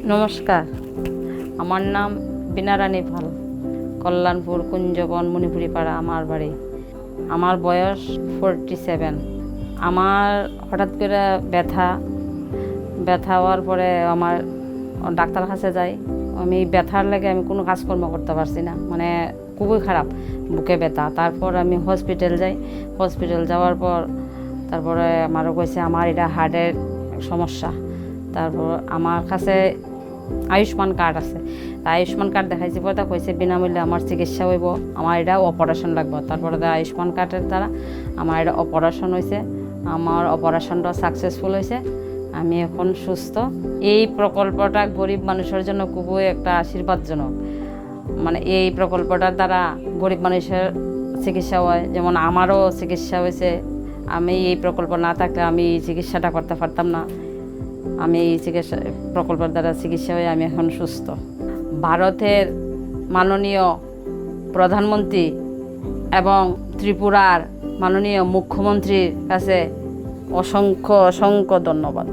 নমস্কার, আমার নাম বীণা রানী পাল। কল্যাণপুর কুঞ্জবন মণিপুরিপাড়া আমার বাড়ি। আমার বয়স 47। আমার হঠাৎ করে ব্যথা হওয়ার পরে আমার ডাক্তার কাছে যাই। আমি ব্যথার লেগে আমি কোনো কাজকর্ম করতে পারছি না, মানে খুবই খারাপ, বুকে ব্যথা। তারপর আমি হসপিটাল যাই। হসপিটাল যাওয়ার পর তারপরে আমারও কইছে আমার এটা হার্টের সমস্যা। তারপর আমার কাছে আয়ুষ্মান কার্ড আছে, তা আয়ুষ্মান কার্ড দেখাইছি পরে কইছে বিনামূল্যে আমার চিকিৎসা হইব, আমার এটা অপারেশন লাগবে। তারপরে আয়ুষ্মান কার্ডের দ্বারা আমার এটা অপারেশন হয়েছে। আমার অপারেশনটা সাকসেসফুল হয়েছে, আমি এখন সুস্থ। এই প্রকল্পটা গরিব মানুষের জন্য খুবই একটা আশীর্বাদজনক। মানে এই প্রকল্পটার দ্বারা গরিব মানুষের চিকিৎসা হয়, যেমন আমারও চিকিৎসা হয়েছে। আমি এই প্রকল্প না থাকলে আমি এই চিকিৎসাটা করতে পারতাম না। আমি এই চিকিৎসা প্রকল্পের দ্বারা চিকিৎসা হয়ে আমি এখন সুস্থ। ভারতের মাননীয় প্রধানমন্ত্রী এবং ত্রিপুরার মাননীয় মুখ্যমন্ত্রীর কাছে অসংখ্য ধন্যবাদ।